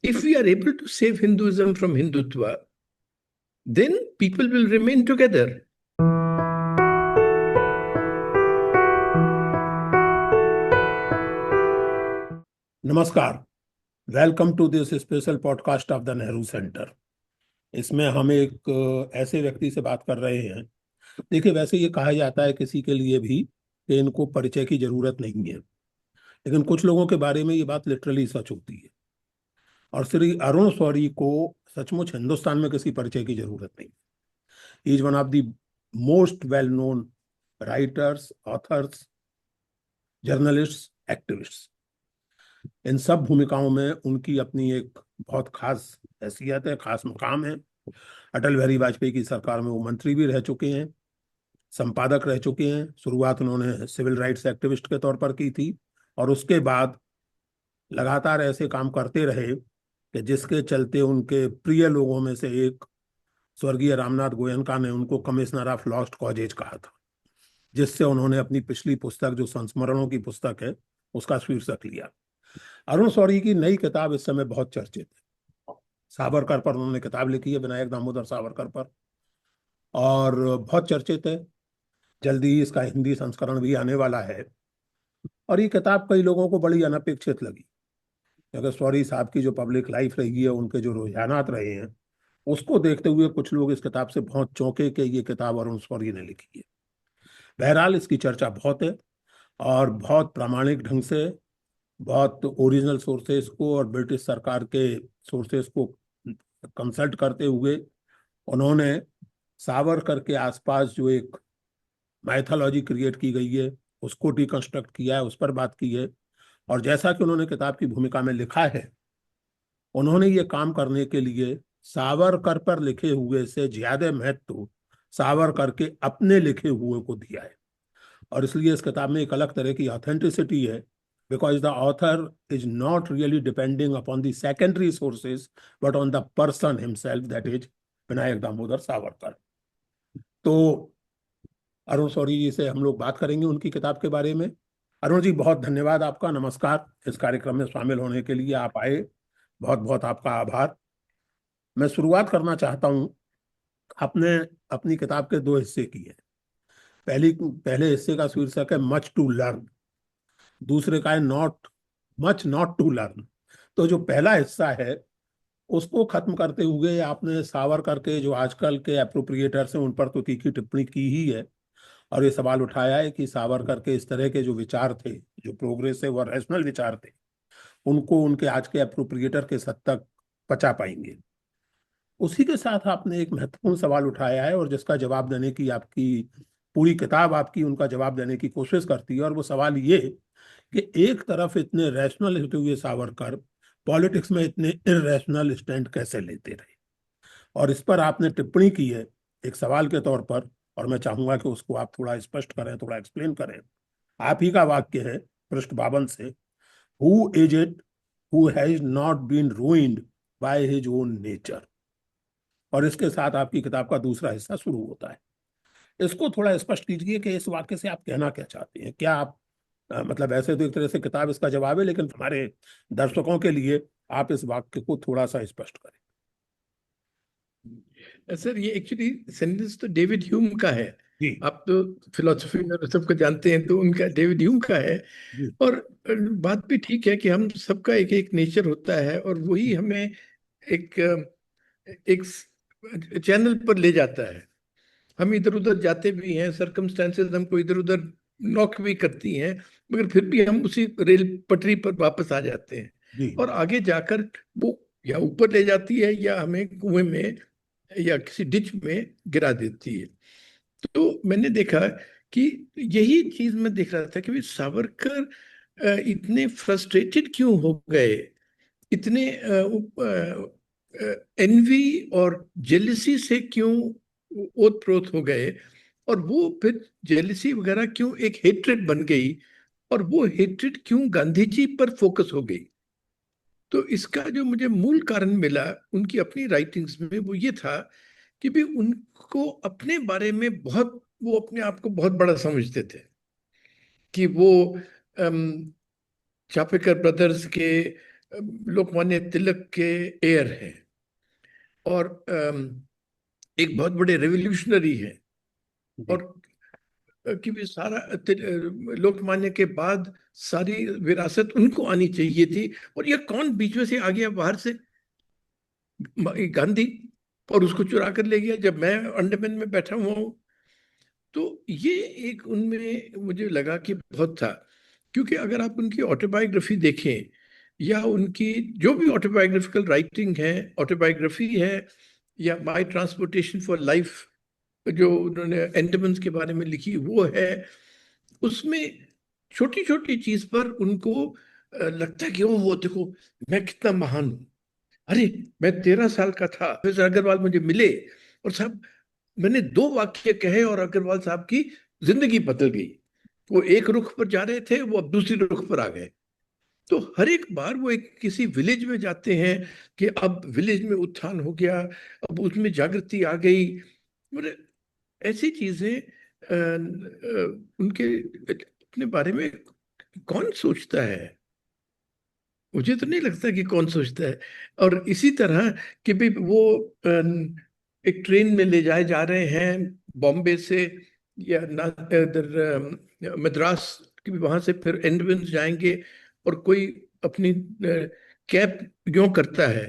if we are able to save Hinduism from Hindutva, then people will remain together. नमस्कार, welcome to this special podcast of the Nehru centre. इसमें हम एक ऐसे व्यक्ति से बात कर रहे हैं। देखिए, वैसे ये कहा जाता है किसी के लिए भी कि इनको परिचय की जरूरत नहीं है, लेकिन कुछ लोगों के बारे में ये बात लिटरली सच होती है। और श्री अरुण शौरी को सचमुच हिंदुस्तान में किसी परिचय की जरूरत नहीं। He is one of the most well known writers, authors, journalist, activists. इन सब भूमिकाओं में उनकी अपनी एक बहुत खास हैसियत है, खास मुकाम है। अटल बिहारी वाजपेयी की सरकार में वो मंत्री भी रह चुके हैं, संपादक रह चुके हैं। शुरुआत उन्होंने सिविल राइट्स एक्टिविस्ट के तौर पर की थी और उसके बाद लगातार ऐसे काम करते रहे कि जिसके चलते उनके प्रिय लोगों में से एक स्वर्गीय रामनाथ गोयनका ने उनको कमिश्नर ऑफ लॉस्ट कॉजेज कहा था, जिससे उन्होंने अपनी पिछली पुस्तक, जो संस्मरणों की पुस्तक है, उसका शीर्षक लिया। अरुण शौरी की नई किताब इस समय बहुत चर्चित है। सावरकर पर उन्होंने किताब लिखी है, विनायक दामोदर सावरकर पर, और बहुत चर्चित है। जल्दी ही इसका हिंदी संस्करण भी आने वाला है। और ये किताब कई लोगों को बड़ी अनपेक्षित लगी, क्योंकि शौरी साहब की जो पब्लिक लाइफ रही है, उनके जो रुझानात रहे हैं, उसको देखते हुए कुछ लोग इस किताब से बहुत चौंके कि ये किताब अरुण शौरी ने लिखी है। बहरहाल, इसकी चर्चा बहुत है और बहुत प्रामाणिक ढंग से, बहुत ओरिजिनल सोर्सेस को और ब्रिटिश सरकार के सोर्सेस को कंसल्ट करते हुए उन्होंने सावरकर के आसपास जो एक माइथोलॉजी क्रिएट की गई है, उसको डिकंस्ट्रक्ट किया है, उस पर बात की है। और जैसा कि उन्होंने किताब की भूमिका में लिखा है, उन्होंने ये काम करने के लिए सावरकर पर लिखे हुए से ज्यादा महत्व सावरकर के अपने लिखे हुए को दिया है। और इसलिए इस किताब में एक अलग तरह की ऑथेंटिसिटी है, because the author is not really depending upon the secondary sources but on the person himself, that is Vinayak Damodar Savarkar. तो अरुण शौरी जी से हम लोग बात करेंगे उनकी किताब के बारे में। अरुण जी, बहुत धन्यवाद आपका, नमस्कार। इस कार्यक्रम में शामिल होने के लिए आप आए, बहुत बहुत आपका आभार। मैं शुरुआत करना चाहता हूँ, आपने अपनी किताब के दो हिस्से किए। पहले हिस्से का शीर्षक है मच टू लर्न, दूसरे का है not much not to learn. तो जो पहला हिस्सा है उसको खत्म करते हुए आपने सावरकर के जो आजकल के एप्रोप्रिएटर्स हैं उन पर तो तीखी टिप्पणी की ही है, और ये सवाल उठाया है कि सावरकर के इस तरह के जो विचार थे, जो प्रोग्रेसिव और रैशनल विचार थे, उनको उनके आज के एप्रोप्रिएटर के हद तक पचा पाएंगे। उसी के साथ आपने एक महत्वपूर्ण सवाल उठाया है और जिसका जवाब देने की आपकी पूरी किताब आपकी उनका जवाब देने की कोशिश करती है। और वो सवाल ये कि एक तरफ इतने रैशनल होते हुए सावरकर पॉलिटिक्स में इतने इरैशनल स्टैंड कैसे लेते रहे। और इस पर आपने टिप्पणी की है एक सवाल के तौर पर, और मैं चाहूंगा कि उसको आप थोड़ा स्पष्ट करें, थोड़ा एक्सप्लेन करें। आप ही का वाक्य है पृष्ठ 52 से, who is it who has not been ruined by his own nature. और इसके साथ आपकी किताब का दूसरा हिस्सा शुरू होता है। इसको थोड़ा स्पष्ट कीजिए कि इस वाक्य से आप कहना क्या चाहते हैं। क्या आप मतलब, ऐसे तो एक तरह से किताब इसका जवाब है, लेकिन हमारे दर्शकों के लिए आप इस वाक्य को थोड़ा सा स्पष्ट करें। सर, ये एक्चुअली सेंटेंस तो डेविड ह्यूम का है। जी आप तो फिलोसफी में सबको जानते हैं, तो उनका डेविड ह्यूम का है। जी और बात भी ठीक है कि हम सबका एक एक नेचर होता है और वही हमें एक एक चैनल पर ले जाता है। हम इधर उधर जाते भी हैं, सरकमस्टेंसेस हमको इधर उधर नॉक भी करती हैं, मगर फिर भी हम उसी रेल पटरी पर वापस आ जाते हैं। जी और आगे जाकर वो या ऊपर ले जाती है या हमें कुएं में या किसी डिच में गिरा देती है। तो मैंने देखा कि यही चीज मैं देख रहा था कि भाई सावरकर इतने फ्रस्ट्रेटेड क्यों हो गए, इतने एनवी और जेलिसी से क्यों ओतप्रोत हो गए, और वो फिर जेलिसी वगैरह क्यों एक हेट्रेड बन गई, और वो हेट्रेड क्यों गांधी जी पर फोकस हो गई। तो इसका जो मुझे मूल कारण मिला उनकी अपनी राइटिंग्स में, वो ये था कि भी उनको अपने बारे में बहुत, वो अपने आप को बहुत बड़ा समझते थे कि वो चापेकर ब्रदर्स के लोकमान्य तिलक के एयर हैं और एक बहुत बड़े रेवोल्यूशनरी हैं। जी। और कि भी सारा लोकमान्य के बाद सारी विरासत उनको आनी चाहिए थी, और ये कौन बीच में से आ गया बाहर से? गांधी। और उसको चुरा कर ले गया जब मैं अंडमान में बैठा हुआ हूँ। तो ये एक उनमें मुझे लगा कि बहुत था, क्योंकि अगर आप उनकी ऑटोबायोग्राफी देखें या उनकी जो भी ऑटोबायोग्राफिकल राइटिंग है, ऑटोबायोग्राफी है या माय ट्रांसपोर्टेशन फॉर लाइफ जो उन्होंने एंडमन्स के बारे में लिखी वो है, उसमें छोटी छोटी चीज पर उनको लगता है कि ओ वो देखो मैं कितना महान हूँ। अरे मैं 13 साल का था, प्रोफेसर अग्रवाल मुझे मिले और साहब मैंने 2 वाक्य कहे और अग्रवाल साहब की जिंदगी बदल गई। वो एक रुख पर जा रहे थे, वो अब दूसरी रुख पर आ गए। तो हर एक बार वो एक किसी विलेज में जाते हैं कि अब विलेज में उत्थान हो गया, अब उसमें जागृति आ गई। मतलब ऐसी चीजें उनके अपने बारे में कौन सोचता है? मुझे तो नहीं लगता कि कौन सोचता है। और इसी तरह कि भी वो एक ट्रेन में ले जाए जा रहे हैं बॉम्बे से या ना इधर मद्रास कि भी वहां से फिर एंडवन जाएंगे, और कोई अपनी कैब यूं करता है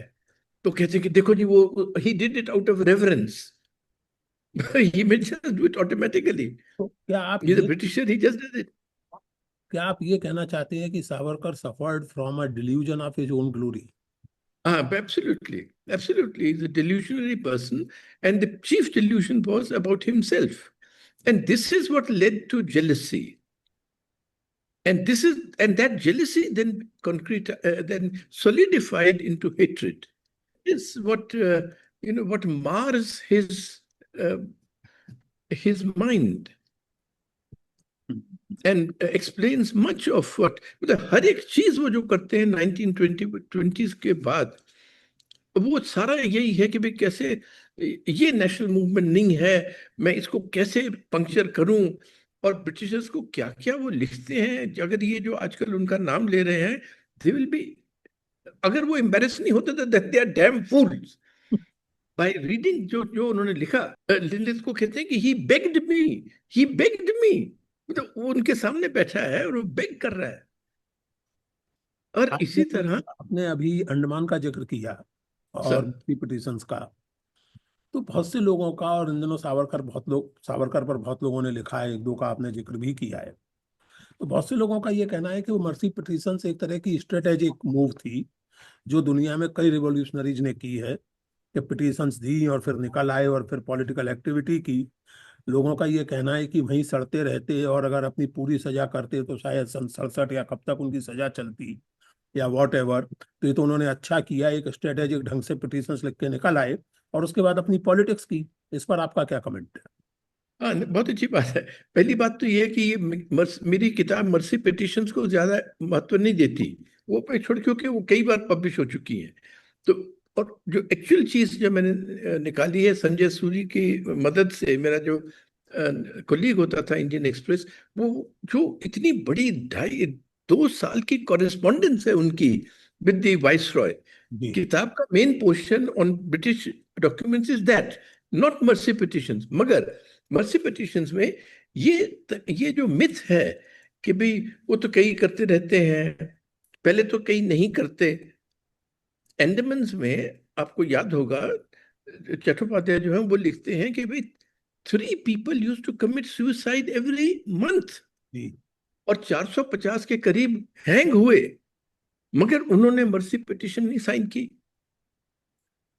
तो कहते हैं कि देखो जी वो he did it out of reference. He may just do it automatically. तो He's a Britisher, he just did it. क्या आप ये कहना चाहते हैं कि Savarkar suffered from a delusion of his own glory? Absolutely. Absolutely. He's a delusionary person. And the chief delusion was about himself. And this is what led to jealousy. And that jealousy then solidified into hatred. Is what what mars his mind and explains much of what, मतलब हर एक चीज वो जो करते हैं 1920s के बाद, वो सारा यही है कि भाई कैसे ये नेशनल मूवमेंट नहीं है, मैं इसको कैसे पंक्चर करूं। और ब्रिटिशर्स को क्या क्या वो लिखते हैं, अगर ये जो आजकल उनका नाम ले रहे हैं, दे विल बी, अगर वो एम्बेरस नहीं होते तो they are damn fools by reading जो जो उन्होंने लिखा। लिलित को कहते हैं कि ही बेग्ड मी, मतलब वो उनके सामने बैठा है और वो बेग कर रहा है। और आपने इसी तरह आपने अभी अंडमान का जिक्र किया और सर, पिटिशंस का। तो बहुत से लोगों का, और इन दिनों सावरकर पर बहुत लोगों ने लिखा है, एक दो का आपने जिक्र भी किया है। तो बहुत से लोगों का ये कहना है कि वो मर्सी पिटिशंस एक तरह की स्ट्रेटेजिक मूव थी जो दुनिया में कई रिवॉल्यूशनरीज ने की है, कि पिटिशंस दी और फिर निकल आए और फिर पॉलिटिकल एक्टिविटी की। लोगों का ये कहना है कि वहीं सड़ते रहते और अगर अपनी पूरी सजा करते तो शायद सन 67 या कब तक उनकी सजा चलती या वॉट एवर। तो ये तो उन्होंने अच्छा किया, एक स्ट्रेटेजिक ढंग से पिटिशंस लिख के निकल आए और उसके बाद अपनी पॉलिटिक्स की। इस पर आपका क्या कमेंट है? हाँ बहुत अच्छी बात है। पहली बात तो ये है कि ये मेरी किताब मर्सी पिटिशंस को ज्यादा महत्व नहीं देती, वो पे छोड़, क्योंकि वो कई बार पब्लिश हो चुकी है। तो और जो एक्चुअल चीज जो मैंने निकाली है संजय सूरी की मदद से, मेरा जो कोलीग होता था इंडियन एक्सप्रेस, वो जो इतनी बड़ी 2.5 साल की कॉरेस्पॉन्डेंस है उनकी विद द वाइस रॉय। जी। किताब का main portion on British documents is that, not mercy petitions. मगर मर्सी पिटिशंस में ये जो मिथ है कि भाई वो तो कई करते रहते हैं, पहले तो कई नहीं करते। एंडमन्स में आपको याद होगा चट्टोपाध्याय जो है वो लिखते हैं कि भाई 3 people use to commit suicide every month, जी। और 450 के करीब हैंग हुए, मगर उन्होंने मर्सी पिटिशन नहीं साइन की।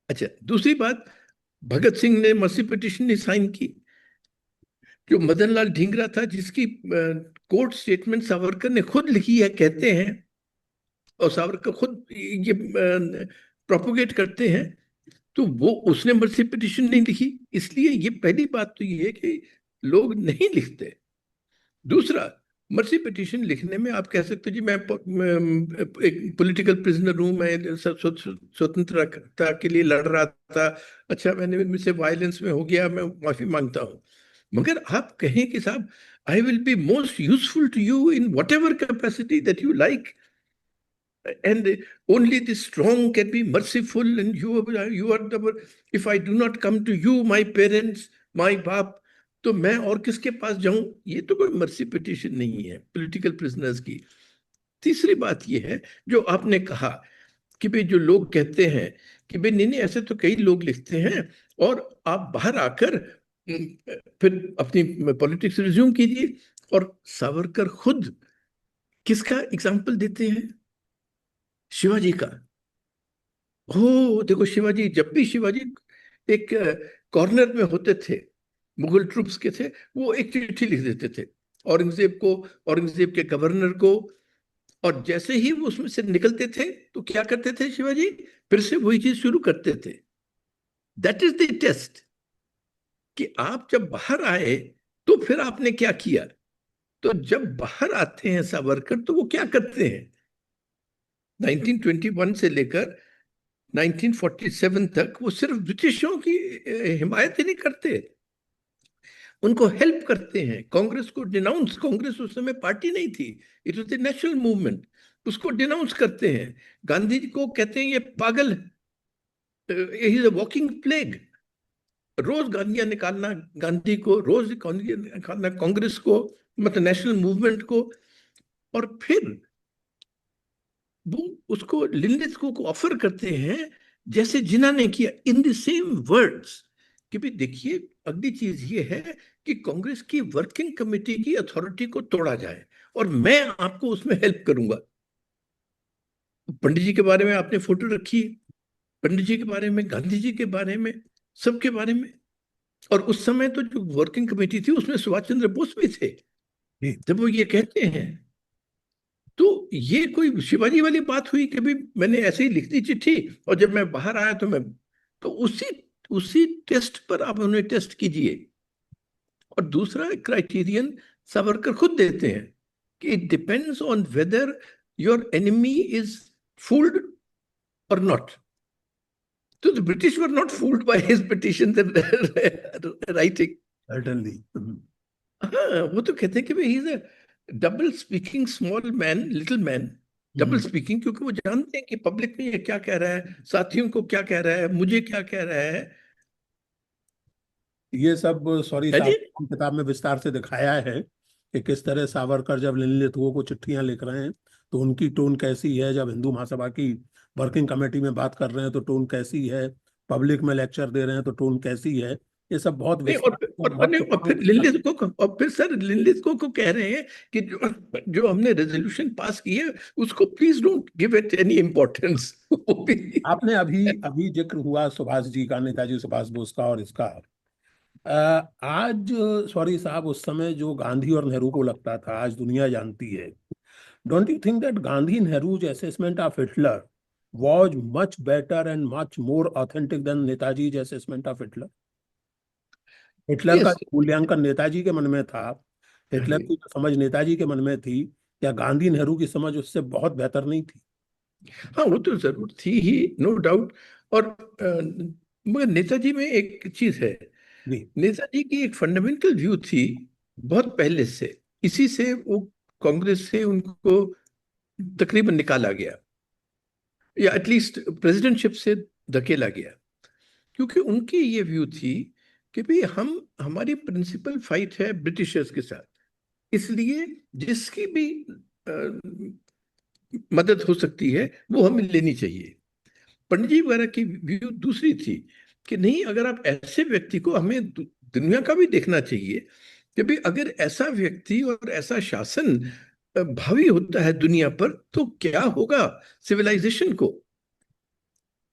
अच्छा, दूसरी बात, भगत सिंह ने मर्सी पिटिशन नहीं साइन की। जो मदन लाल ढींगरा था जिसकी कोर्ट स्टेटमेंट सावरकर ने खुद लिखी है कहते हैं, और सावरकर खुद ये प्रोपोगेट करते हैं, तो वो उसने मर्सी पिटिशन नहीं लिखी। इसलिए ये पहली बात तो ये है कि लोग नहीं लिखते। दूसरा, मर्सी पिटिशन लिखने में आप कह सकते हो जी एक पॉलिटिकल प्रिजनर हूं, मैं स्वतंत्रता के लिए लड़ रहा था, अच्छा मैंने मुझसे वायलेंस में हो गया, मैं माफी मांगता हूं। मगर आप कहें कि साहब I will be most useful to you in whatever capacity that you like, and only the strong can be merciful, and you are the, if I do not come to you, my parents, my बाप, तो मैं और किसके पास जाऊं? ये तो कोई mercy petition नहीं है पॉलिटिकल प्रिजनर्स की। तीसरी बात ये है जो आपने कहा कि भाई जो लोग कहते हैं कि भाई नहीं नहीं, ऐसे तो कई लोग लिखते हैं और आप बाहर आकर फिर अपनी पॉलिटिक्स रिज्यूम कीजिए। और सावरकर खुद किसका एग्जाम्पल देते हैं? शिवाजी का। हो देखो, शिवाजी जब भी शिवाजी एक कॉर्नर में होते थे, मुगल ट्रूप्स के थे, वो एक चिट्ठी लिख देते थे औरंगजेब को, औरंगजेब के गवर्नर को। और जैसे ही वो उसमें से निकलते थे तो क्या करते थे शिवाजी? फिर से वही चीज शुरू करते थे। दैट इज द टेस्ट, कि आप जब बाहर आए तो फिर आपने क्या किया। तो जब बाहर आते हैं सावरकर तो वो क्या करते हैं? 1921 से लेकर 1947 तक वो सिर्फ ब्रिटिशों की हिमायत ही नहीं करते, उनको हेल्प करते हैं। कांग्रेस को डिनाउंस, कांग्रेस उस समय पार्टी नहीं थी, it was the national movement, उसको डिनाउंस करते हैं। गांधी जी को कहते हैं ये पागल, he is a walking plague. रोज गालियां निकालना गांधी को, रोज गालियां निकालना कांग्रेस को, मतलब नेशनल मूवमेंट को। और फिर वो उसको लिनलिथ को ऑफर करते हैं जैसे जिन्ना ने किया, इन द सेम वर्ड्स, कि भी देखिए अगली चीज ये है कि कांग्रेस की वर्किंग कमेटी की अथॉरिटी को तोड़ा जाए और मैं आपको उसमें हेल्प करूंगा। पंडित जी के बारे में आपने फोटो रखी, पंडित जी के बारे में, गांधी जी के बारे में, सबके बारे में। और उस समय तो जो वर्किंग कमेटी थी उसमें सुभाष चंद्र बोस भी थे जब वो ये कहते हैं। तो ये कोई शिवाजी वाली बात हुई कि भाई मैंने ऐसे ही लिख दी चिट्ठी और जब मैं बाहर आया तो मैं, तो उसी उसी टेस्ट पर आप उन्हें टेस्ट कीजिए। और दूसरा क्राइटेरियन सावरकर खुद देते हैं कि it depends on whether your enemy is fooled और नॉट। तो the British were not fooled by his petition writing. Certainly. हाँ, वो तो कहते हैं कि भाई ही is a double speaking small man, little man. Double speaking क्योंकि वो जानते हैं कि पब्लिक में ये क्या कह रहा है, साथियों को क्या कह रहा है, मुझे क्या कह रहा है। ये सब सॉरी है जी। साहब किताब में विस्तार से दिखाया है कि किस तरह सावरकर जब लिनलिथुओ को चिट्ठियां लिख रहे हैं तो उनकी टोन कैसी है, जब हिंदू महासभा की वर्किंग कमेटी में बात कर रहे हैं तो टोन कैसी है, पब्लिक में लेक्चर दे रहे हैं तो टोन कैसी है। ये सब बहुत नहीं, विस्तार और बहुत नहीं, और फिर लिनलिथ को, और फिर सर लिनलिथ को कह रहे हैं कि जो हमने रेजोल्यूशन पास की है उसको please don't give it any importance. वो भी आपने अभी अभी जिक्र हुआ सुभाष जी का, नेताजी सुभाष बोस का और इसका। आज सॉरी साहब, उस समय जो गांधी और नेहरू को लगता था आज दुनिया जानती है। Don't you think that Gandhi Nehru's assessment of Hitler was much better and much more authentic than Netaji assessment of Hitler? Hitler का यस। जो मूल्यांकन नेताजी के मन में था, हिटलर की जो समझ नेताजी के मन में थी, क्या गांधी नेहरू की समझ उससे बहुत बेहतर नहीं थी? हाँ, वो तो जरूर थी ही, नो डाउट। और मगर नेताजी में एक चीज है, जी। नेताजी की एक फंडामेंटल व्यू थी बहुत पहले से, इसी से वो कांग्रेस से उनको तकरीबन निकाला गया या एटलीस्ट प्रेसिडेंटशिप से धकेला गया, क्योंकि उनकी ये व्यू थी कि भाई हम, हमारी प्रिंसिपल फाइट है ब्रिटिशर्स के साथ, इसलिए जिसकी भी मदद हो सकती है वो हमें लेनी चाहिए। पंडित जी वगैरह की व्यू दूसरी थी कि नहीं, अगर आप ऐसे व्यक्ति को, हमें दुनिया का भी देखना चाहिए कि भाई अगर ऐसा व्यक्ति और ऐसा शासन भावी होता है दुनिया पर तो क्या होगा सिविलाइजेशन को,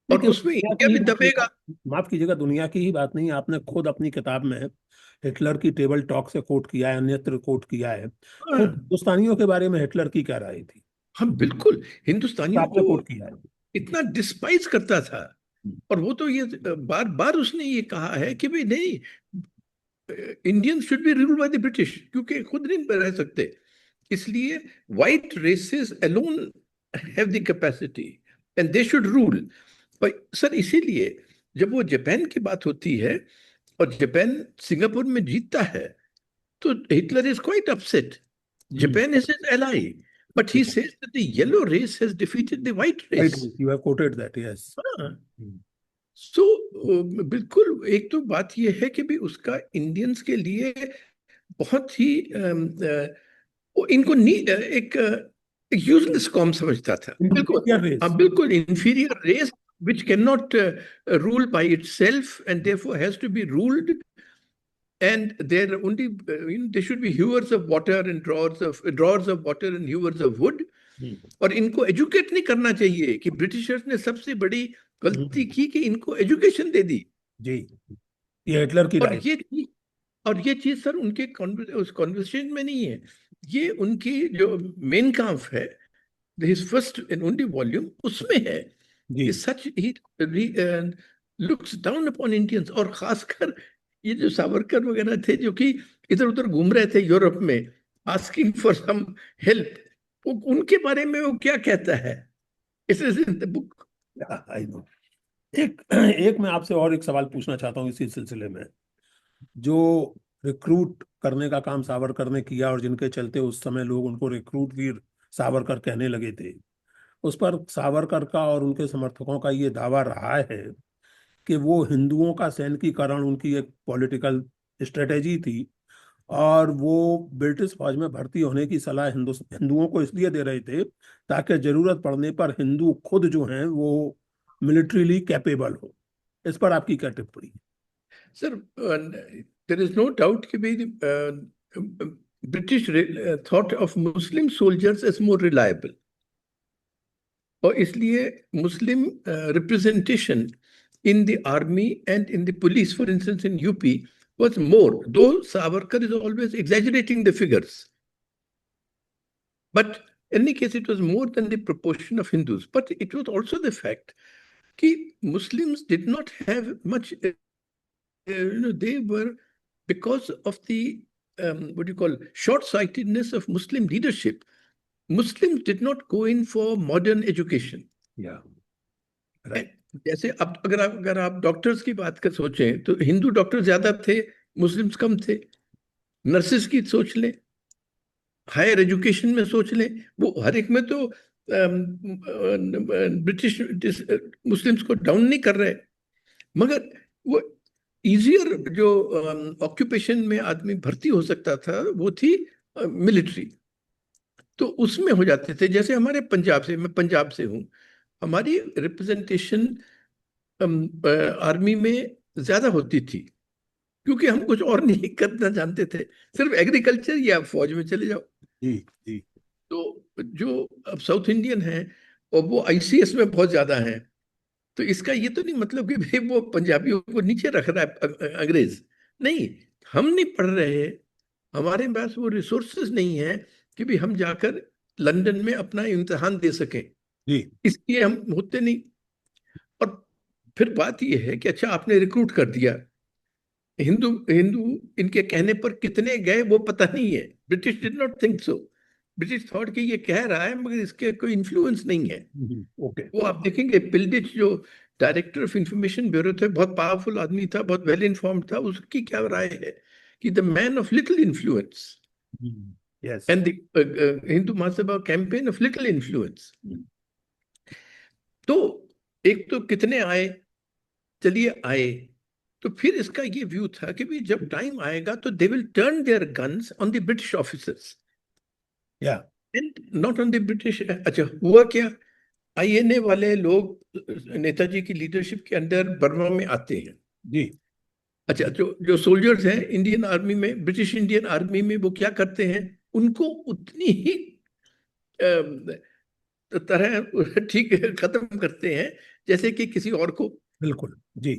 और लेकिन उसमें दुनिया इंडिया की ही भी बात नहीं, दबेगा। माफ कीजिएगा, दुनिया की ही बात नहीं, आपने खुद अपनी किताब में हिटलर की टेबल टॉक से कोट किया है, अन्यत्र कोट किया है। हाँ, खुद हिंदुस्तानियों के बारे में हिटलर की क्या राय थी? हाँ बिल्कुल, तो हिंदुस्तानियों आपने को कोट किया है। इतना डिस्पाइज करता था। और वो तो ये बार बार उसने ये कहा है कि भाई नहीं, Indian should be ruled by the British, क्योंकि खुद नहीं रह सकते, इसलिए white races alone have the capacity and they should rule. Sir इसीलिए जब वो जापान की बात होती है और जापान सिंगापुर में जीतता है तो Hitler is quite upset, hmm. Japan is his ally. But he says that the yellow race has defeated the white Right, race. you have quoted that, yes. हाँ, Hmm. सो बिल्कुल एक तो बात यह है कि भी उसका इंडियंस के लिए बहुत ही वो इनको एक यूजलेस कॉम समझता था। बिल्कुल, Inferior race. हाँ बिल्कुल, inferior race which cannot rule by itself and therefore has to be ruled, and they're only they should be hewers of water and drawers of water and hewers of wood. और इनको educate नहीं करना चाहिए कि Britishers ने सबसे बड़ी गलती की कि इनको एजुकेशन दे दी। जी, ये हिटलर की और राय। ये चीज सर उनके उस कॉन्वर्सेशन में नहीं है, ये उनकी जो मेन काम्फ है, his first and only volume, उसमें है जी, कि such he looks down upon Indians. और खासकर ये जो सावरकर वगैरह थे जो कि इधर उधर घूम रहे थे यूरोप में आस्किंग फॉर सम हेल्प, उनके बारे में वो क्या कहता है, it is in the book. I know. एक मैं आपसे और एक सवाल पूछना चाहता हूँ इसी सिलसिले में। जो रिक्रूट करने का काम सावरकर ने किया और जिनके चलते उस समय लोग उनको रिक्रूट वीर सावरकर कहने लगे थे, उस पर सावरकर का और उनके समर्थकों का ये दावा रहा है कि वो हिंदुओं का सैनिकीकरण उनकी एक पॉलिटिकल स्ट्रेटेजी थी, और वो ब्रिटिश फौज में भर्ती होने की सलाह हिंदुओं को इसलिए दे रहे थे ताकि जरूरत पड़ने पर हिंदू खुद जो हैं वो मिलिट्रीली कैपेबल हो। इस पर आपकी क्या टिप्पणी है? Sir, there is no doubt कि भाई British thought of Muslim soldiers as more reliable, और इसलिए Muslim representation in the army and in the police, for instance, in UP, was more. Though Savarkar is always exaggerating the figures, but in any case, it was more than the proportion of Hindus. But it was also the fact that Muslims did not have much. They were, because of the what do you call short-sightedness of Muslim leadership, Muslims did not go in for modern education. Yeah, right. जैसे अब अगर आप doctors की बात कर सोचें तो Hindu doctor ज्यादा थे, मुस्लिम्स कम थे। नर्सेस की सोच लें, हायर एजुकेशन में सोच लें, वो हर एक में तो ब्रिटिश मुस्लिम्स को डाउन नहीं कर रहे, मगर वो इजियर जो ऑक्यूपेशन में आदमी भर्ती हो सकता था वो थी मिलिट्री, तो उसमें हो जाते थे। जैसे हमारे पंजाब से, मैं पंजाब से हूँ, हमारी रिप्रेजेंटेशन आर्मी में ज्यादा होती थी क्योंकि हम कुछ और नहीं करना जानते थे, सिर्फ एग्रीकल्चर या फौज में चले जाओ। जी जी। तो जो अब साउथ इंडियन है और वो आईसीएस में बहुत ज्यादा है, तो इसका ये तो नहीं मतलब कि भाई वो पंजाबियों को नीचे रख रहा है अंग्रेज, नहीं। हम नहीं पढ़ रहे, हमारे पास वो रिसोर्सेज नहीं है कि भी हम जाकर लंदन में अपना इम्तिहान दे सकें, जी, इसलिए हम होते नहीं। और फिर बात यह है कि अच्छा आपने रिक्रूट कर दिया, हिंदू हिंदू इनके कहने पर कितने गए वो पता नहीं है। British did not think so, British thought कि ये कह रहा है मगर इसके कोई इन्फ्लुएंस नहीं है। ओके। वो आप देखेंगे पिल्डिच जो डायरेक्टर ऑफ इंफॉर्मेशन ब्यूरो थे, बहुत पावरफुल आदमी था, बहुत वेल इन्फॉर्म्ड था, उसकी क्या राय है कि the man of little influence yes. And the Hindu Mahasabha campaign of little influence. तो एक तो कितने आए, चलिए आए, तो फिर इसका ये व्यू था कि भी जब टाइम आएगा तो they will turn their guns on the British officers या and not on the British. अच्छा हुआ क्या, आईएनए वाले लोग नेताजी की लीडरशिप के अंडर बर्मा में आते हैं। जी। अच्छा, जो जो सोल्जर्स हैं इंडियन आर्मी में, ब्रिटिश इंडियन आर्मी में, वो क्या करते हैं, उनको उतनी ही तरह ठीक खत्म करते हैं जैसे कि किसी और को। बिल्कुल जी।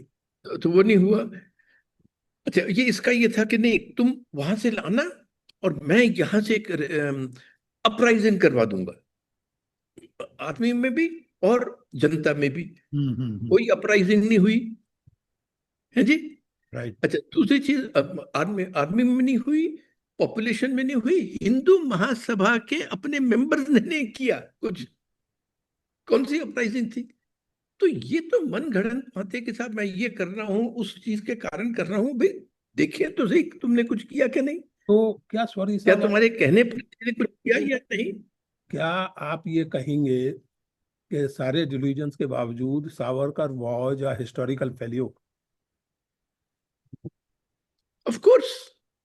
तो वो नहीं हुआ। अच्छा, ये इसका ये था कि नहीं तुम वहां से लाना और मैं यहां से एक अपराइजिंग करवा दूंगा, आर्मी में भी और जनता में भी। कोई अपराइजिंग नहीं हुई है जी। राइट। अच्छा, दूसरी चीज आर्मी आर्मी में नहीं हुई, पॉपुलेशन में नहीं हुई, हिंदू महासभा के अपने मेंबर्स ने नहीं किया कुछ, कौन सी अपराइजिंग थी। तो ये तो मन गढ़ंत बातें कि साहब मैं ये कर रहा हूँ उस चीज के कारण कर रहा हूँ, भाई देखिए तो सही तुमने कुछ किया क्या नहीं, तो क्या, सॉरी क्या साहब, तुम्हारे कहने पर किसी ने कुछ किया या नहीं। क्या आप ये कहेंगे कि सारे डिलीजन्स के बावजूद Savarkar was a historical failure? Of course,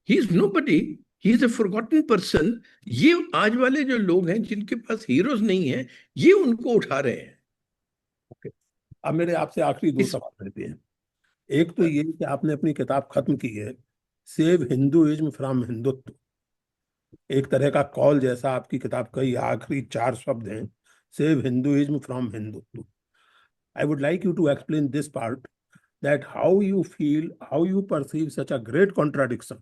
he is nobody, he is a forgotten person. ये आज वाले जो लोग हैं जिनके पास हीरोज नहीं है, ये उनको उठा रहे हैं। ओके, अब मेरे आपसे आखिरी दो इस सवाल रहते हैं। एक तो ये कि आपने अपनी किताब खत्म की है, सेव हिंदुइज्म फ्रॉम हिंदुत्व, एक तरह का कॉल जैसा आपकी किताब का ये आखिरी चार शब्द हैं, save Hinduism from Hindutva. I would like you to explain this part, that how you feel, how you perceive such a great contradiction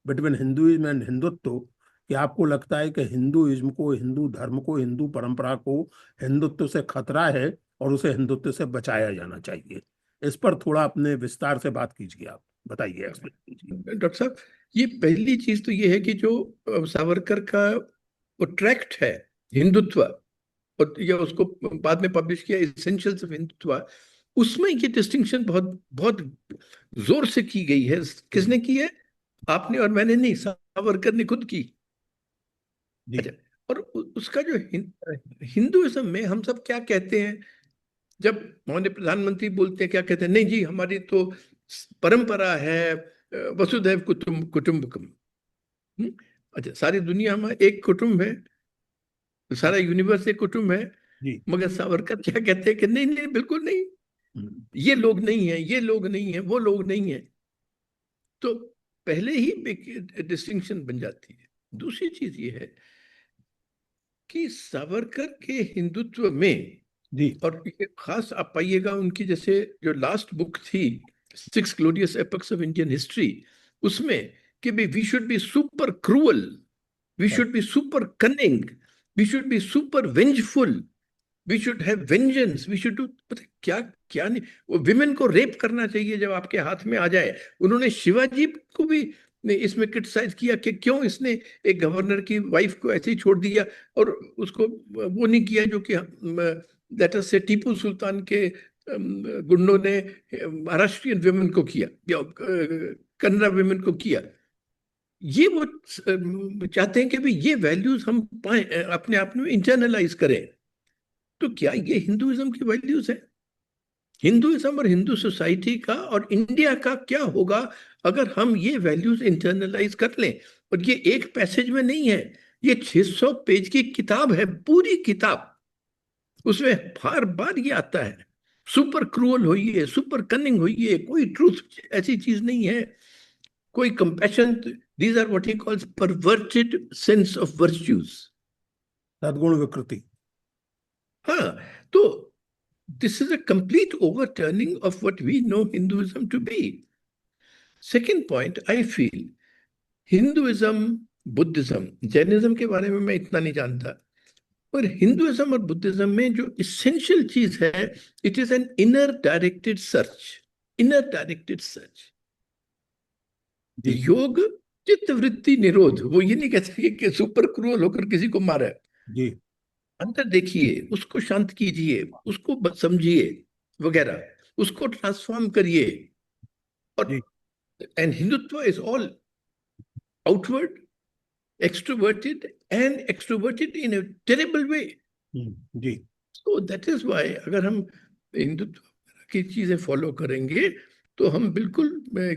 between Hinduism and Hindutva, कि आपको लगता है कि हिंदुइज्म को, हिंदू धर्म को, हिंदू परंपरा को हिंदुत्व से खतरा है और उसे हिंदुत्व से बचाया जाना चाहिए। इस पर थोड़ा अपने विस्तार से बात कीजिए, आप बताइए, एक्सप्लेन कीजिए। डॉक्टर साहब, ये पहली चीज तो ये है कि जो सावरकर का वो ट्रैक्ट है हिंदुत्व, और या उसको बाद में पब्लिश किया इसेंशियल्स ऑफ हिंदुत्व, उसमें ये डिस्टिंक्शन बहुत बहुत जोर से की गई है। किसने की है? आपने और मैंने नहीं, सावरकर ने खुद की। जी अच्छा, और उसका जो हिंदुइज्म में हम सब क्या कहते हैं, जब हमारे प्रधानमंत्री बोलते हैं, क्या कहते हैं? नहीं जी, हमारी तो परंपरा है वसुधैव कुटुंबकम। हम्म? अच्छा, सारी दुनिया में एक कुटुंब है, सारा यूनिवर्स एक कुटुंब है। जी। मगर सावरकर क्या कहते हैं कि नहीं नहीं, बिल्कुल नहीं, हम्म, ये लोग नहीं है, ये लोग नहीं है, वो लोग नहीं है। तो पहले ही एक डिस्टिंक्शन बन जाती है। दूसरी चीज ये है कि सावरकर के हिंदुत्व में, जी। और ये खास आप पाइएगा उनकी, जैसे जो लास्ट बुक थी, six glorious epochs of Indian history, उसमें कि भाई we should be super cruel, we should be super cunning, we should be super vengeful, we should have vengeance, we should do, पता है क्या क्या नहीं, वो विमेन को रेप करना चाहिए जब आपके हाथ में आ जाए। उन्होंने शिवाजी को भी ने इसमें क्रिटिसाइज किया कि क्यों इसने एक गवर्नर की वाइफ को ऐसे ही छोड़ दिया, और उसको वो नहीं किया जो कि लेट अस से टीपू सुल्तान के गुंडों ने महाराष्ट्रियन विमेन को किया, या कन्नड़ा विमेन को किया। ये वो चाहते हैं कि भाई ये वैल्यूज हम पाए, अपने आप में इंटरनलाइज करें। तो क्या ये हिंदुइज्म की वैल्यूज है? हिंदुइज्म और हिंदू सोसाइटी का और इंडिया का क्या होगा अगर हम ये वैल्यूज इंटरनलाइज कर लें? और ये एक पैसेज में नहीं है, ये 600 पेज की किताब है, पूरी किताब। उसमें बार बार ये आता है, सुपर क्रूअल होइए, सुपर कनिंग होइए, कोई ट्रूथ ऐसी चीज नहीं है, कोई compassion. These are what he calls perverted sense of virtues. सद्गुण विकृति। हाँ, तो this is a complete overturning of what we know Hinduism to be. Second point, I feel Hinduism, Buddhism, Jainism के बारे में मैं इतना नहीं जानता, पर हिंदुइज्म और बुद्धिज्म में जो इसेंशियल चीज है, it is an inner directed search. Inner directed search. जी योग चित्त वृत्ति निरोध, वो ये नहीं कहते कि सुपर क्रूअल होकर किसी को मारा है। जी अंदर देखिए, उसको शांत कीजिए, उसको समझिए वगैरह, उसको ट्रांसफॉर्म करिए। और जी and Hindutva is all outward, extroverted, and extroverted in a terrible way. जी। So that is why अगर हम हिंदुत्व की चीजें फॉलो करेंगे तो हम बिल्कुल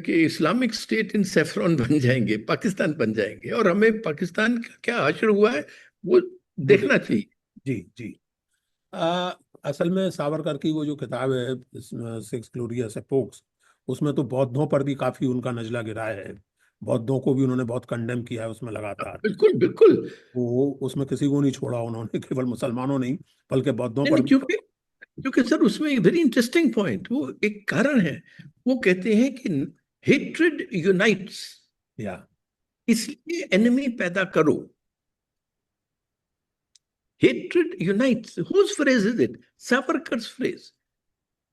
कि इस्लामिक स्टेट इन सेफ्रॉन बन जाएंगे, पाकिस्तान बन जाएंगे, और हमें पाकिस्तान का क्या हश्र हुआ है वो वो देखना चाहिए। जी जी। आ, असल में सावरकर की वो जो किताब है, सिक्स ग्लोरियस एपोक्स, उसमें तो बौद्धों पर भी काफी उनका नजला गिरा है। बौद्धों को भी उन्होंने बहुत कंडेम किया है उसमें लगातार। बिल्कुल बिल्कुल। वो उसमें किसी को नहीं छोड़ा उन्होंने, केवल मुसलमानों नहीं बल्कि बौद्धों नहीं पर नहीं, भी। क्योंकि क्योंकि सर उसमें वेरी इंटरेस्टिंग पॉइंट, वो एक कारण है। वो कहते हैं कि हेट्रेड यूनाइट्स, या इसलिए एनिमी पैदा करो। Hatred unites, whose phrase is it? Savarkar's phrase.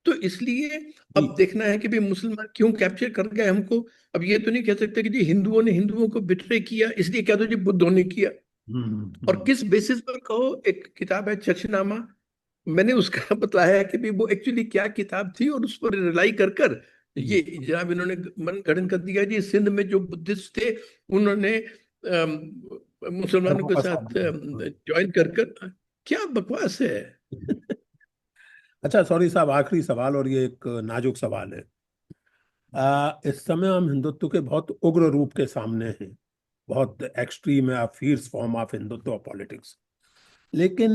तो इसलिए जी। अब देखना है कि भाई मुसलमान क्यों कैप्चर कर गए हमको। अब ये तो नहीं कह सकते कि जी हिंदुओं ने हिंदुओं को बिट्रे किया, इसलिए कह दो जी बुद्धों ने किया। और किस बेसिस पर कहो? एक किताब है चचनामा, मैंने उसका बताया है कि भाई वो एक्चुअली क्या किताब थी, और उस पर रिलाई कर कर ये जनाब इन्होंने मन गठन कर दिया जी, सिंध में जो बुद्धिस्ट थे उन्होंने मुसलमानों धर्मों के का साथ सामना। ज्वाइन कर कर, क्या बकवास है। अच्छा सॉरी साहब, आखिरी सवाल, और ये एक नाजुक सवाल है। इस समय हम हिंदुत्व के बहुत उग्र रूप के सामने हैं, बहुत एक्सट्रीम या fierce form of Hindutva politics. लेकिन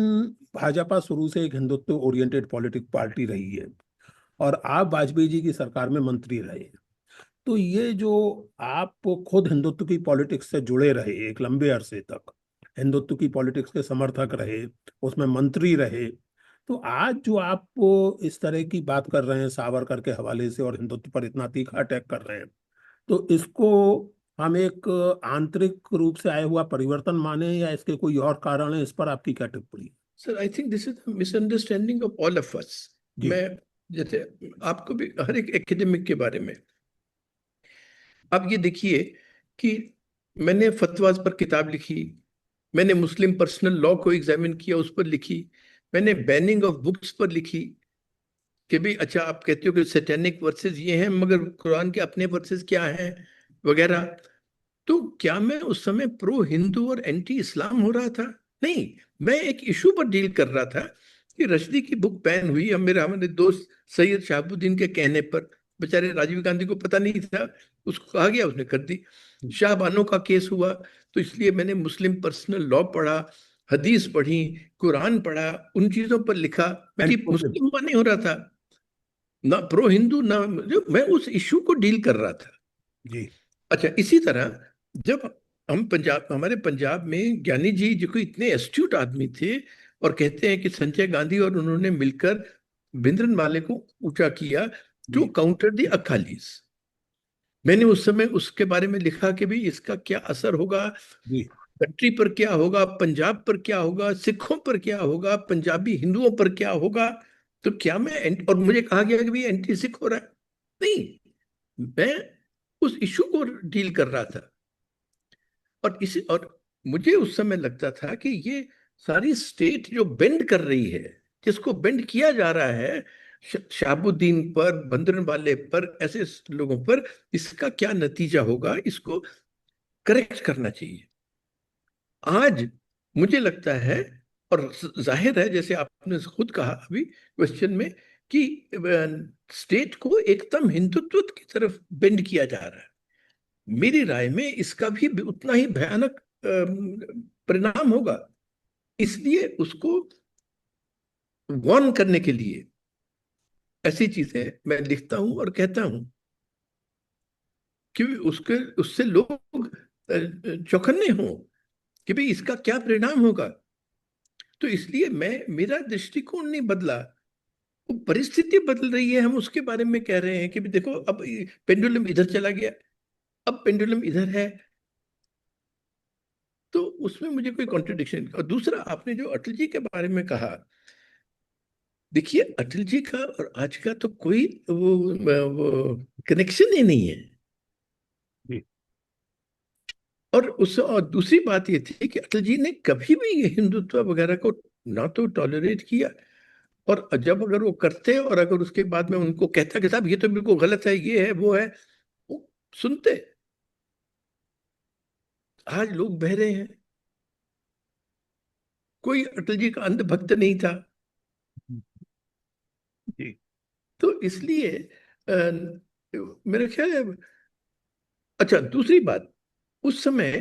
भाजपा शुरू से एक हिंदुत्व ओरिएंटेड पॉलिटिक पार्टी रही है, और आप वाजपेयी जी की सरकार में मंत्री रहे। तो ये जो आप खुद हिंदुत्व की पॉलिटिक्स से जुड़े रहे एक लंबे अरसे तक, हिंदुत्व की पॉलिटिक्स के समर्थक रहे, उसमें मंत्री रहे, तो आज जो आप इस तरह की बात कर रहे हैं सावरकर के हवाले से और हिंदुत्व पर इतना तीखा अटैक कर रहे हैं, तो इसको हम एक आंतरिक रूप से आया हुआ परिवर्तन माने, या इसके कोई और कारण है? इस पर आपकी क्या टिप्पणी? Sir, I think this is misunderstanding of all of us. जी। मैं, जैसे, आपको भी, हर एक एकेडमिक के बारे में आप ये देखिए कि मैंने फतवाज पर किताब लिखी, मैंने मुस्लिम पर्सनल लॉ को एग्जामिन किया, उस पर लिखी, मैंने बैनिंग ऑफ बुक्स पर लिखी कि भी अच्छा, आप कहते हो कि सैटेनिक वर्सेस ये हैं, मगर कुरान के अपने वर्सेस क्या हैं वगैरह। तो क्या मैं उस समय प्रो हिंदू और एंटी इस्लाम हो रहा था? नहीं, मैं एक इशू पर डील कर रहा था कि रश्दी की बुक बैन हुई। अब मेरा हमारे दोस्त सैयद शहाबुद्दीन के कहने पर, बेचारे राजीव गांधी को पता नहीं था, उसको कहा गया, उसने कर दी। शाह बानो का केस हुआ, तो इसलिए मैंने मुस्लिम पर्सनल लॉ पढ़ा, हदीस पढ़ी, कुरान पढ़ा, उन चीजों पर लिखा। मैं कि एंटी मुस्लिम। मुस्लिम नहीं हो रहा था, ना प्रो हिंदू, ना जो, मैं उस इशू को डील कर रहा था। जी। अच्छा, इसी तरह जब हम पंजाब, हमारे पंजाब में ज्ञानी जी जो कोई इतने एस्ट्यूट आदमी थे, और कहते हैं कि संजय गांधी और उन्होंने मिलकर भिंद्रनवाले को ऊंचा किया टू जी। Counter the Akalis. मैंने उस समय उसके बारे में लिखा कि भी इसका क्या असर होगा, जी। कंट्री पर क्या होगा, पंजाब पर क्या होगा, सिखों पर क्या होगा, पंजाबी हिंदुओं पर क्या होगा। तो क्या मैं और मुझे कहा गया कि भी एंटी सिख हो रहा है। नहीं, मैं उस इशू को डील कर रहा था। और मुझे उस समय लगता था कि ये सारी स्टेट जो बेंड कर रही है, जिसको बेंड किया जा रहा है, शहाबुद्दीन पर, भंद्रनवाले पर, ऐसे लोगों पर, इसका क्या नतीजा होगा, इसको करेक्ट करना चाहिए। आज मुझे लगता है, और जाहिर है, जैसे आपने खुद कहा अभी क्वेश्चन में, कि स्टेट को एकदम हिंदुत्व की तरफ बेंड किया जा रहा है। मेरी राय में इसका भी उतना ही भयानक परिणाम होगा। इसलिए उसको वार्न करने के लिए ऐसी चीजें मैं लिखता हूं और कहता हूं कि उसके उससे लोग चौकन्ने हों कि भाई इसका क्या परिणाम होगा। तो इसलिए मेरा दृष्टिकोण नहीं बदला, वो परिस्थिति बदल रही है, हम उसके बारे में कह रहे हैं कि भी देखो, अब पेंडुलम इधर चला गया, अब पेंडुलम इधर है। तो उसमें मुझे कोई कॉन्ट्रडिक्शन। और दूसरा, आपने जो अटल जी के बारे में कहा, देखिए, अटल जी का और आज का तो कोई वो कनेक्शन ही नहीं है। जी। और दूसरी बात ये थी कि अटल जी ने कभी भी ये हिंदुत्व वगैरह को ना तो टॉलरेट किया, और जब अगर वो करते और अगर उसके बाद में उनको कहता कि साहब ये तो बिल्कुल गलत है, ये है, वो है, वो सुनते। आज लोग बहरे हैं, कोई अटल जी का अंधभक्त नहीं था। जी। तो इसलिए मेरा ख्याल है। अच्छा, दूसरी बात, उस समय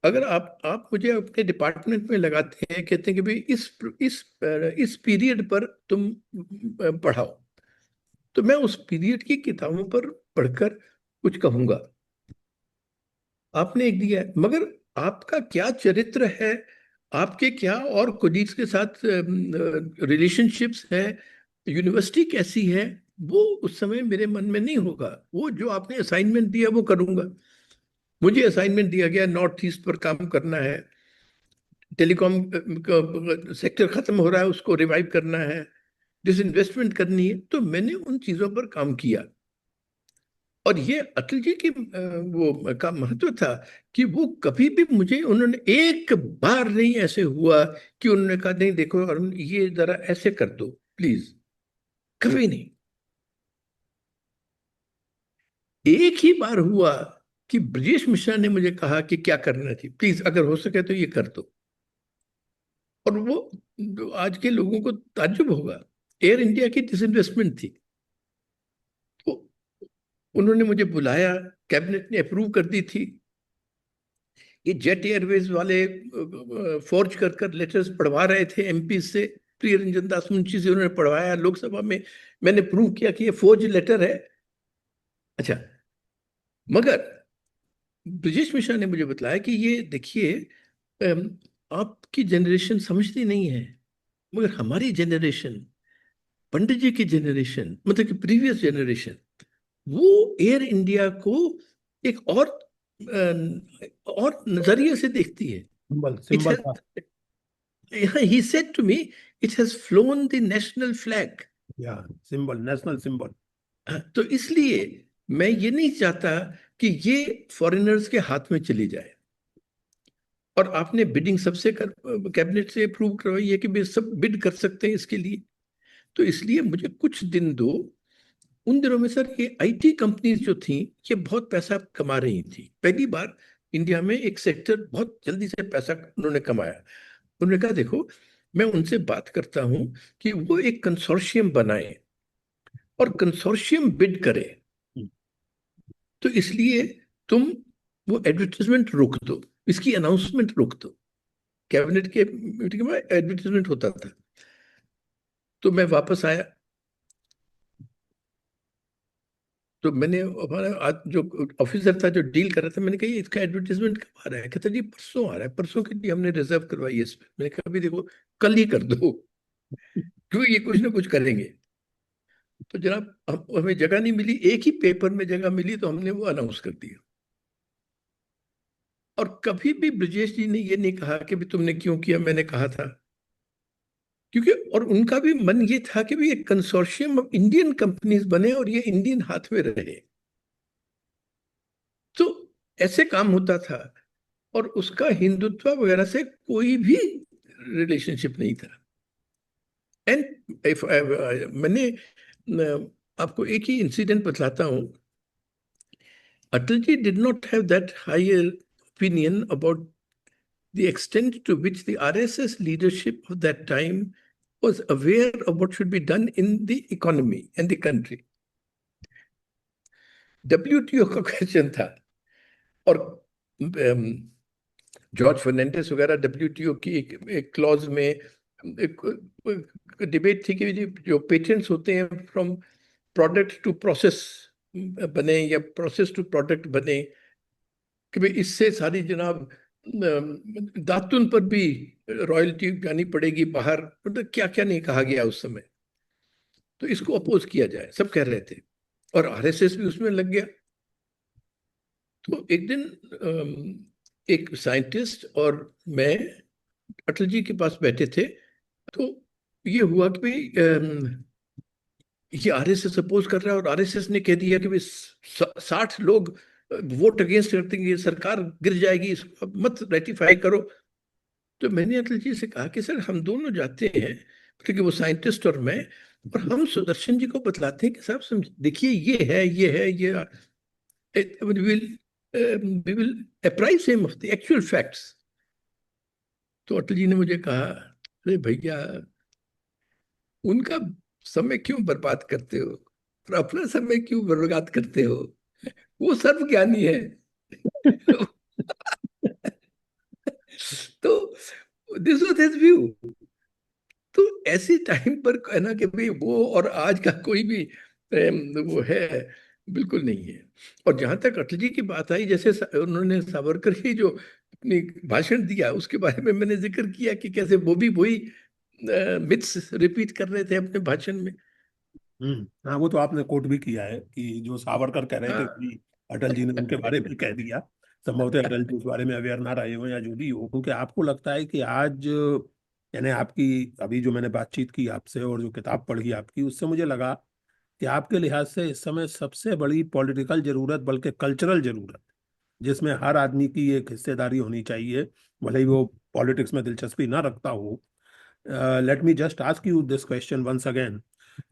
अगर आप मुझे अपने डिपार्टमेंट में लगाते हैं, कहते हैं कि भाई इस इस पीरियड पर तुम पढ़ाओ, तो मैं उस पीरियड की किताबों पर पढ़कर कुछ कहूंगा। आपने एक दिया है, मगर आपका क्या चरित्र है, आपके क्या और कोलीग्स के साथ रिलेशनशिप्स है, यूनिवर्सिटी कैसी है, वो उस समय मेरे मन में नहीं होगा। वो जो आपने असाइनमेंट दिया वो करूंगा। मुझे असाइनमेंट दिया गया नॉर्थ ईस्ट पर काम करना है, टेलीकॉम सेक्टर खत्म हो रहा है, उसको रिवाइव करना है, डिसइन्वेस्टमेंट करनी है, तो मैंने उन चीजों पर काम किया। और ये अटल जी की वो का महत्व था कि वो कभी भी मुझे, उन्होंने एक बार नहीं ऐसे हुआ कि उन्होंने कहा नहीं देखो अरुण, ये जरा ऐसे कर दो प्लीज, जी। कभी नहीं। एक ही बार हुआ कि ब्रजेश मिश्रा ने मुझे कहा कि क्या करना चाहिए, प्लीज अगर हो सके तो ये कर दो। और वो आज के लोगों को ताज्जुब होगा, एयर इंडिया की डिसइन्वेस्टमेंट थी। तो उन्होंने मुझे बुलाया, कैबिनेट ने अप्रूव कर दी थी। ये जेट एयरवेज वाले फोर्ज कर कर लेटर्स पढ़वा रहे थे एमपी से, प्रिय रंजन दास मुंशी से उन्होंने पढ़वाया लोकसभा में, मैंने प्रूव किया कि ये फोर्ज लेटर है। अच्छा, मगर ब्रजेश मिश्रा ने मुझे बताया कि ये देखिए, अम, आपकी जनरेशन समझती नहीं है, मगर हमारी जनरेशन, पंडित जी की जनरेशन, मतलब कि प्रीवियस जनरेशन, वो एयर इंडिया को एक और नजरिए से देखती है। सिंबल इट सिंबल था। Has, he said to me, it has flown the national flag. या सिंबल, नेशनल सिंबल। तो इसलिए मैं ये नहीं चाहता कि ये फॉरेनर्स के हाथ में चली जाए। और आपने बिडिंग सबसे कैबिनेट से अप्रूव करवाई है कि वे सब बिड कर सकते हैं इसके लिए। तो इसलिए मुझे कुछ दिन दो। उन दिनों में सर ये आईटी कंपनीज जो थी, ये बहुत पैसा कमा रही थी। पहली बार इंडिया में एक सेक्टर बहुत जल्दी से पैसा उन्होंने कमाया। उन्होंने कहा देखो, मैं उनसे बात करता हूं कि वो एक कंसोर्शियम बनाए और कंसोर्शियम बिड करे। तो इसलिए तुम वो एडवर्टाइजमेंट रोक दो, इसकी अनाउंसमेंट रोक दो। कैबिनेट के मीटिंग में एडवर्टाइजमेंट होता था। तो मैं वापस आया, तो मैंने हमारा आज जो ऑफिसर था जो डील कर रहा था, मैंने कहा "ये इसका एडवर्टाइजमेंट कब आ रहा है?" कहता जी परसों आ रहा है, परसों के लिए हमने रिजर्व करवाई है इस पे। मैंने कहा अभी देखो, कल ही कर दो, क्योंकि ये कुछ ना कुछ करेंगे। तो जनाब हमें जगह नहीं मिली, एक ही पेपर में जगह मिली, तो हमने वो अनाउंस कर दिया। और कभी भी ब्रजेश जी ने ये नहीं कहा कि भी तुमने क्यों किया, मैंने कहा था। क्योंकि और उनका भी मन ये था कि भी एक कंसोर्शियम ऑफ इंडियन कंपनीज बने और ये इंडियन हाथ में रहे। तो ऐसे काम होता था, और उसका हिंदुत्व वगैरह से कोई भी रिलेशनशिप नहीं था। एंड मैंने आपको एक ही इंसिडेंट बतलाता हूँ। Atal ji did not have that higher opinion about the extent to which the RSS leadership of that time was aware of what should be done in the economy and the country. WTO का question था, और George Fernandes वगैरह WTO की एक clause में debate थी कि जो पेटेंट्स होते हैं फ्रॉम प्रोडक्ट टू प्रोसेस बने या प्रोसेस टू प्रोडक्ट बने, कि भाई इससे सारी जनाब दातुन पर भी रॉयल्टी जानी पड़ेगी बाहर, मतलब क्या क्या नहीं कहा गया उस समय। तो इसको अपोज किया जाए, सब कह रहे थे, और आरएसएस भी उसमें लग गया। तो एक दिन एक साइंटिस्ट और मैं अटल जी के पास बैठे थे। तो ये हुआ कि भाई ये आरएसएस अपोज कर रहा है, और आरएसएस ने कह दिया कि भाई 60 लोग वोट अगेंस्ट करते हैं, ये सरकार गिर जाएगी, इसको मत रेटिफाई करो। तो मैंने अटल जी से कहा कि सर हम दोनों जाते हैं, क्योंकि वो साइंटिस्ट और मैं, और हम सुदर्शन जी को बतलाते हैं कि साहब समझ देखिए ये है, ये है, ये we will apprise him of the actual facts. तो अटल जी ने मुझे कहा, अरे भैया, उनका समय क्यों बर्बाद करते हो और अपना समय क्यों बर्बाद करते हो, वो सर्वज्ञानी है। तो दिस वाज हिज व्यू। तो ऐसे टाइम पर कहना कि भाई वो और आज का कोई भी वो है, बिल्कुल नहीं है। और जहां तक अटल जी की बात आई, जैसे उन्होंने सावरकर की जो अपनी भाषण दिया, उसके बारे में मैंने जिक्र किया कि कैसे वो भी वही मिथ्स रिपीट कर रहे थे अपने भाषण में। हाँ, वो तो आपने कोट भी किया है कि जो सावरकर कह रहे थे हाँ कि अटल जी ने उनके बारे में कह दिया। संभवतः अटल जी उस बारे में अवेयर ना रहे हो या जो भी हो, क्योंकि आपको लगता है कि आज, यानी आपकी अभी जो मैंने बातचीत की आपसे और जो किताब पढ़ी आपकी, उससे मुझे लगा कि आपके लिहाज से इस समय सबसे बड़ी पॉलिटिकल जरूरत, बल्कि कल्चरल जरूरत, जिसमें हर आदमी की एक हिस्सेदारी होनी चाहिए, भले ही वो पॉलिटिक्स में दिलचस्पी ना रखता हो। Let me just ask you this question once again.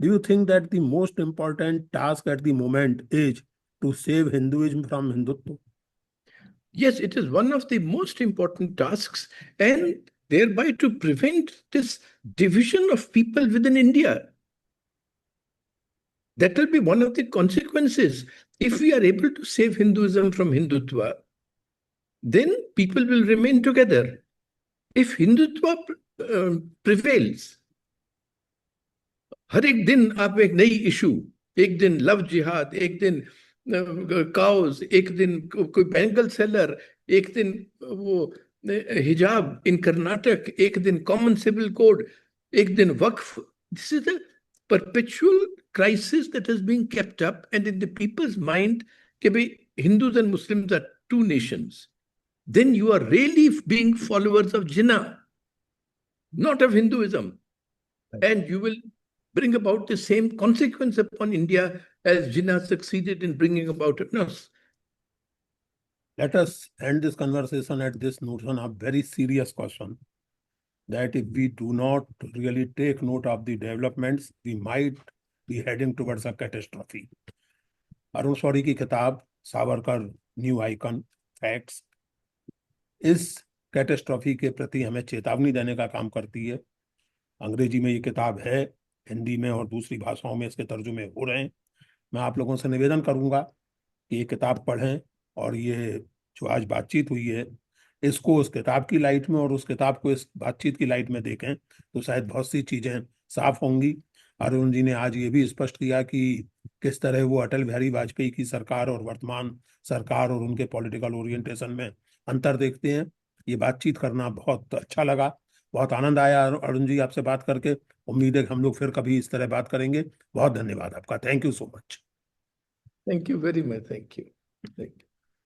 Do you think that the most important task at the moment is to save Hinduism from Hindutva? Yes, it is one of the most important tasks, and thereby to prevent this division of people within India. That will be one of the consequences. If we are able to save Hinduism from Hindutva, then people will remain together. If Hindutva prevails, हर एक दिन आप एक नई issue, एक दिन love जिहाद, एक दिन काउज, एक दिन कोई बैंगल सेलर, एक दिन वो हिजाब इन कर्नाटक, एक दिन कॉमन सिविल कोड, एक दिन Waqf. This is the perpetual crisis that is being kept up and in the people's mind कि भाई Hindus and Muslims are two nations. Then you are really being followers of Jinnah, not of Hinduism. And you will bring about the same consequence upon India as Jinnah succeeded in bringing about it. No. Let us end this conversation at this note on a very serious question, that if we do not really take note of the developments, we might be heading towards a catastrophe. Arun Shourie की किताब Savarkar new icon facts इस catastrophe के प्रति हमें चेतावनी देने का काम करती है. अंग्रेजी में ये किताब है, हिंदी में और दूसरी भाषाओं में इसके तर्जुमे हो रहे हैं. मैं आप लोगों से निवेदन करूंगा कि ये किताब पढ़ें और ये जो आज बातचीत हुई है इसको उस किताब की लाइट में और उस किताब को इस बातचीत की लाइट में देखें तो शायद बहुत सी चीजें साफ होंगी. अरुण जी ने आज ये भी स्पष्ट किया कि किस तरह वो अटल बिहारी वाजपेयी की सरकार और वर्तमान सरकार और उनके पॉलिटिकल ओरिएंटेशन में अंतर देखते हैं. ये बातचीत करना बहुत अच्छा लगा, बहुत आनंद आया अरुण जी आपसे बात करके. उम्मीद है कि हम लोग फिर कभी इस तरह बात करेंगे. बहुत धन्यवाद आपका. Thank you so much. Thank you very much. Thank you. Thank you.